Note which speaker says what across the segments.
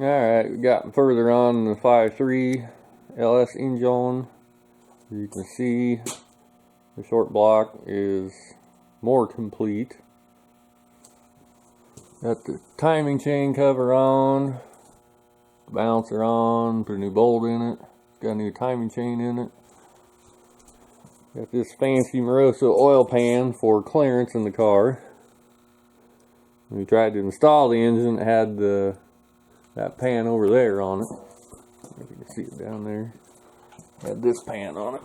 Speaker 1: Alright, we got further on the 5.3 LS engine. You can see the short block is more complete. Got the timing chain cover on, bouncer on, put a new bolt in it, got a new timing chain in it. Got this fancy Moroso oil pan for clearance in the car. When we tried to install the engine, it had that pan over there on it. If you can see it down there. It had this pan on it.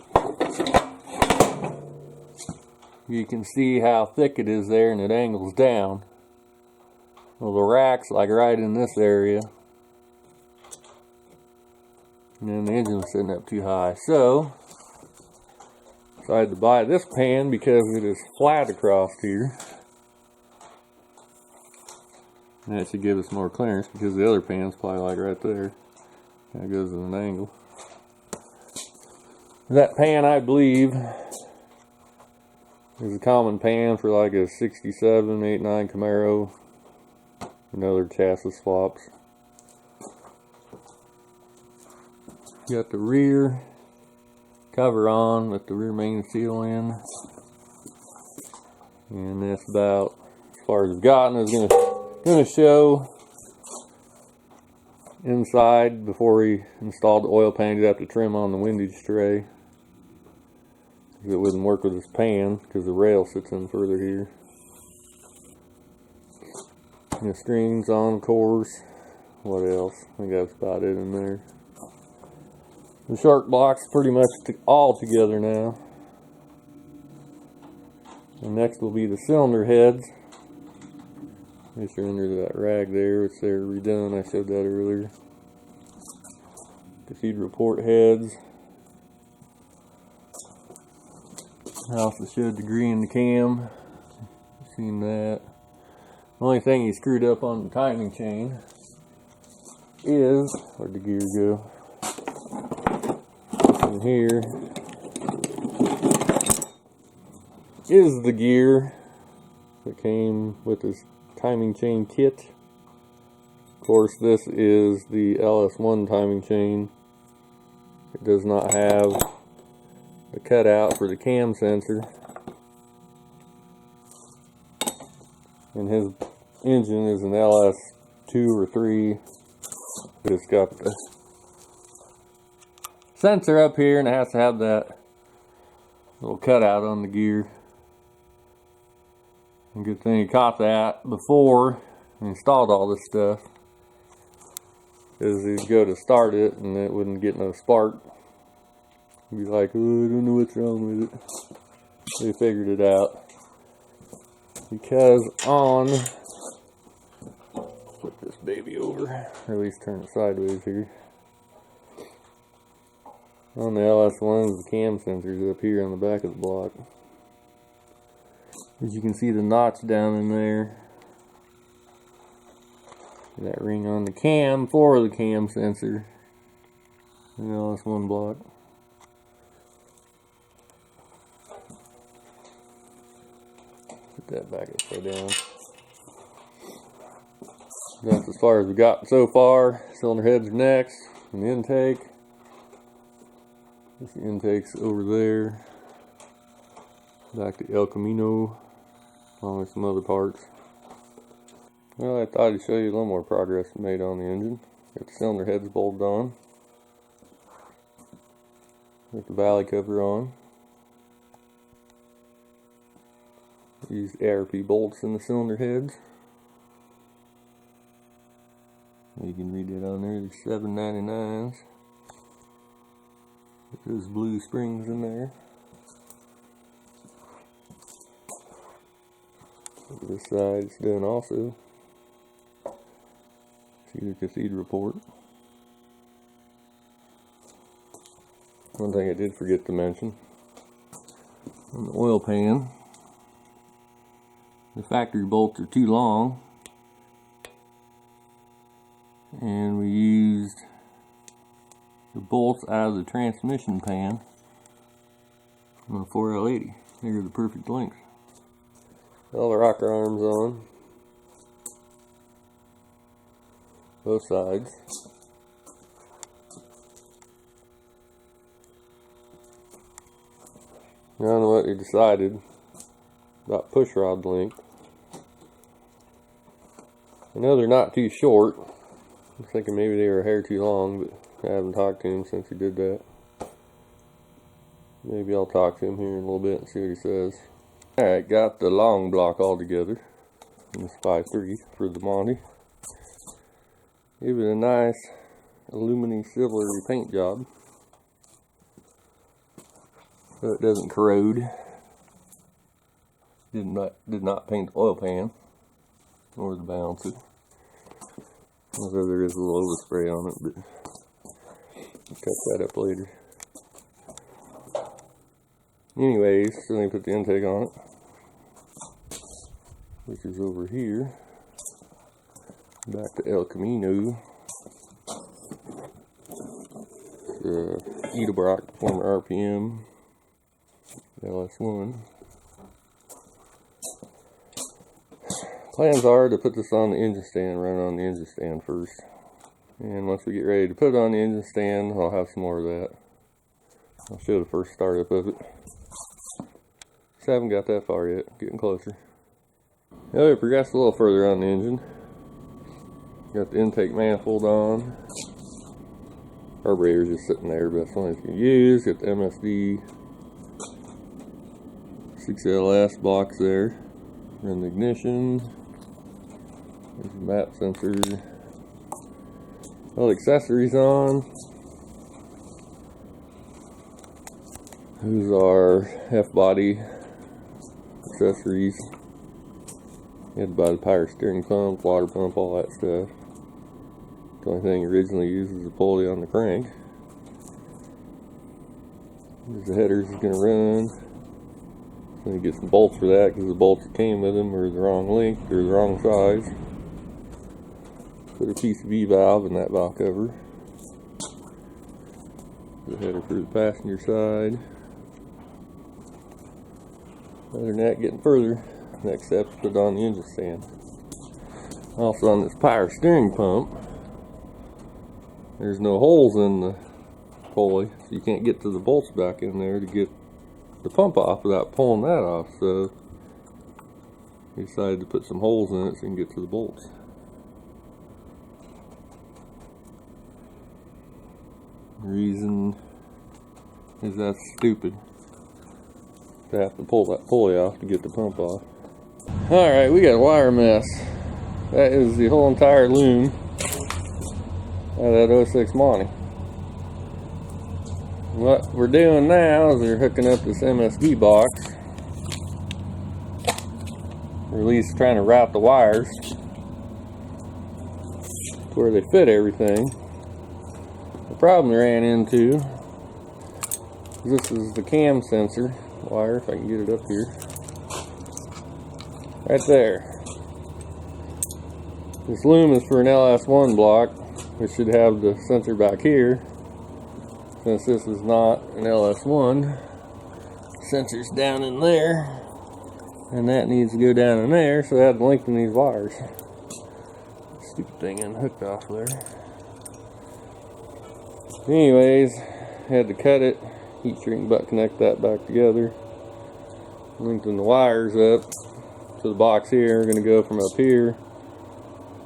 Speaker 1: You can see how thick it is there, and it angles down. Well, the rack's like right in this area. And then the engine's sitting up too high. So, decided to buy this pan because it is flat across here. And that should give us more clearance because the other pan's probably like right there. Kind of goes at an angle. That pan, I believe, is a common pan for like a 67, 89 Camaro and other chassis swaps. Got the rear cover on with the rear main seal in. And that's about as far as I've gotten. I was going to show inside before we installed the oil pan. You'd have to trim on the windage tray. It wouldn't work with this pan because the rail sits in further here. And the strings on, cores. What else? I think that's about it in there. The shark block's pretty much all together now. And next will be the cylinder heads. Which are under that rag there, which they're redone. I showed that earlier. Cathedral port heads. I also showed the green in the cam. You've seen that. The only thing he screwed up on the timing chain is, where'd the gear go? In here is the gear that came with this timing chain kit. Of course, this is the LS1 timing chain. It does not have a cutout for the cam sensor. And his engine is an LS2 or 3. It's got the sensor up here, and it has to have that little cutout on the gear. And good thing he caught that before he installed all this stuff, because he'd go to start it and it wouldn't get no spark. He'd be like, oh, I don't know what's wrong with it. They figured it out. Because on, flip this baby over, or at least turn it sideways here. On the LS1s, the cam sensor's up here on the back of the block. As you can see, the notch down in there. That ring on the cam for the cam sensor. The LS1 block. Put that back upside down. That's as far as we got so far. Cylinder heads are next. And the intake. This intake's over there. Back to El Camino, along with some other parts. Well, I thought I'd show you a little more progress made on the engine. Got the cylinder heads bolted on. Got the valley cover on. Used ARP bolts in the cylinder heads. You can read it on there. They're $7.99. Those blue springs in there. This side it's done also. See the cathedral port. One thing I did forget to mention, on the oil pan, the factory bolts are too long, and we used the bolts out of the transmission pan on a 4L80. They're the perfect length. All the rocker arms on. both sides. I don't know what they decided about push rod length. I know they're not too short. I'm thinking maybe they were a hair too long, but I haven't talked to him since he did that. Maybe I'll talk to him here in a little bit and see what he says. Alright, got the long block all together. This 5.3 for the Monte. Give it a nice aluminum silvery paint job so it doesn't corrode. Did not paint the oil pan or the balancer. Although there is a little overspray on it, but I'll cut that up later. Anyways, so let me put the intake on it, which is over here. Back to El Camino. Edelbrock former RPM LS1. Plans are to put this on the engine stand, run it on the engine stand first. And once we get ready to put it on the engine stand, I'll have some more of that. I'll show the first startup of it. Just haven't got that far yet, getting closer. Now we progressed a little further on the engine. Got the intake manifold on. Carburetor's just sitting there, but that's the one you can use. Got the MSD 6LS box there. Run the ignition. There's the map sensor. All the accessories on. Those are F-body accessories. You had to buy the power steering pump, water pump, all that stuff. The only thing originally used was the pulley on the crank. There's the headers it's going to run. So you get some bolts for that because the bolts that came with them were the wrong length or the wrong size. Put a PCV valve in that valve cover. The header for the passenger side. Other than that, getting further, next step is put it on the engine stand. Also on this power steering pump, there's no holes in the pulley, so you can't get to the bolts back in there to get the pump off without pulling that off. So we decided to put some holes in it so you can get to the bolts. The reason is that's stupid to have to pull that pulley off to get the pump off. Alright, we got a wire mess. That is the whole entire loom out of that 06 Monte. What we're doing now is we're hooking up this MSD box, or at least trying to route the wires to where they fit everything. The problem we ran into is this is the cam sensor wire, if I can get it up here. Right there. This loom is for an LS1 block, which should have the sensor back here. Since this is not an LS1, sensor's down in there, and that needs to go down in there, so I had to lengthen these wires. Stupid thing unhooked off there. Anyways, had to cut it, heat shrink butt connect that back together, lengthen the wires up to the box here. We're going to go from up here,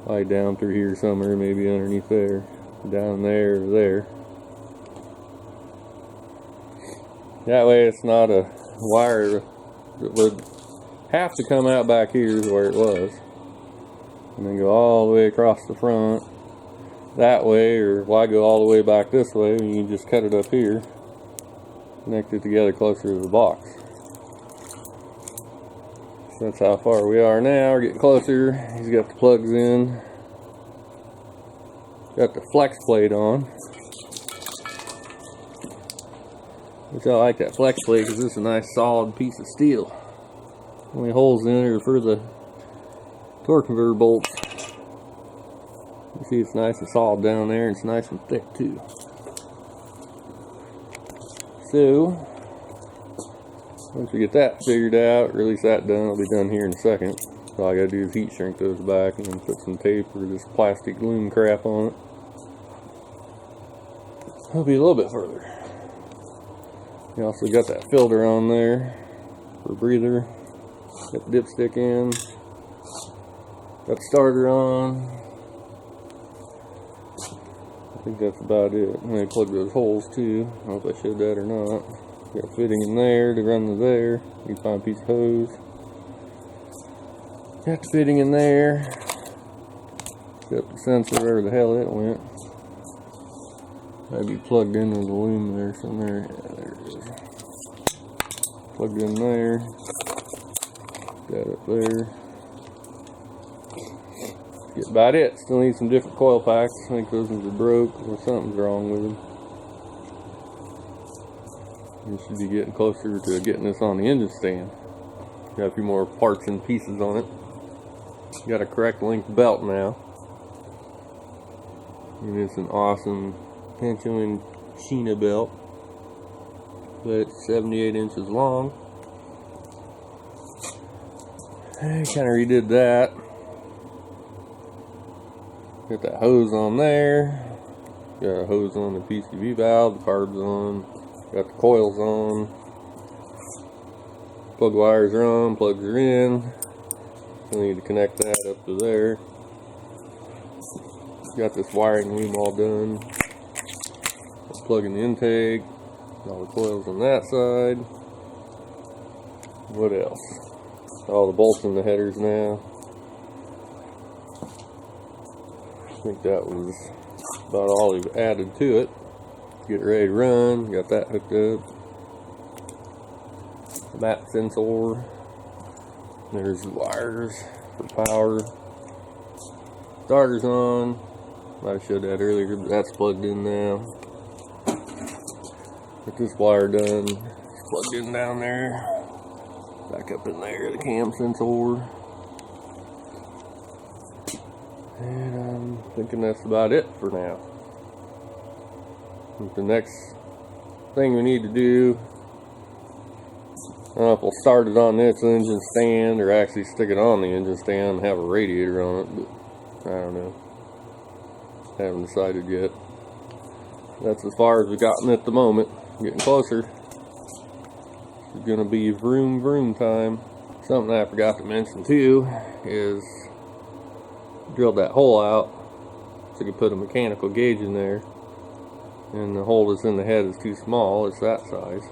Speaker 1: like down through here somewhere, maybe underneath there, down there to there. That way it's not a wire that would have to come out back here is where it was, and then go all the way across the front that way, or why go all the way back this way when you can just cut it up here, connect it together closer to the box. So that's how far we are now. We're getting closer. He's got the plugs in, got the flex plate on, which I like that flex plate because it's a nice solid piece of steel. Only holes in it are for the torque converter bolts. You see it's nice and solid down there, and it's nice and thick too. So once we get that figured out, or at least that done, I'll be done here in a second. So all I gotta do is heat shrink those back and then put some tape or this plastic loom crap on it. It'll be a little bit further. You also got that filter on there for breather. Got the dipstick in. Got the starter on. I think that's about it. And I plug those holes too. I don't know if I showed that or not. Got a fitting in there to run to there. You can find a piece of hose. Got the fitting in there. Got the sensor wherever the hell it went. Might be plugged into the loom there somewhere. Yeah, there it is. Plugged in there. Got up there. That's about it. Still need some different coil packs. I think those ones are broke or something's wrong with them. You should be getting closer to getting this on the engine stand. Got a few more parts and pieces on it. Got a correct length belt now. And it's an awesome Pancho and China belt. But it's 78 inches long. I kind of redid that. Got that hose on there. Got a hose on the PCV valve. The carb's on. Got the coils on. Plug wires are on. Plugs are in. I need to connect that up to there. Got this wiring loom all done. Plug in the intake. All the coils on that side. What else? All the bolts in the headers now. I think that was about all we've added to it. Get ready to run. Got that hooked up. Map sensor. There's the wires for power. Starter's on. Might have showed that earlier, but that's plugged in now. Get this wire done. It's plugged in down there. Back up in there, the cam sensor. And I'm thinking that's about it for now. The next thing we need to do, I don't know if we'll start it on this engine stand or actually stick it on the engine stand and have a radiator on it, but I don't know. Haven't decided yet. That's as far as we've gotten at the moment. Getting closer. It's gonna be vroom vroom time. Something I forgot to mention too is drilled that hole out so you can put a mechanical gauge in there, and the hole that's in the head is too small. It's that size,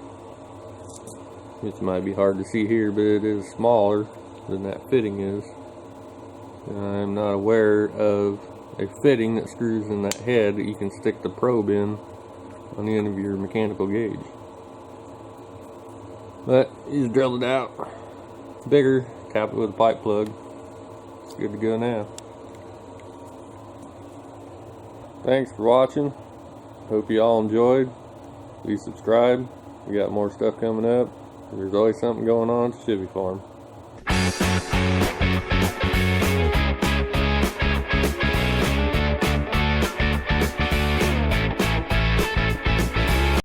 Speaker 1: which might be hard to see here, but it is smaller than that fitting is. And I'm not aware of a fitting that screws in that head that you can stick the probe in on the end of your mechanical gauge. But you just drilled it out bigger, tap it with a pipe plug. It's good to go now. Thanks for watching. Hope you all enjoyed. Please subscribe. We got more stuff coming up. There's always something going on at the Chevy farm.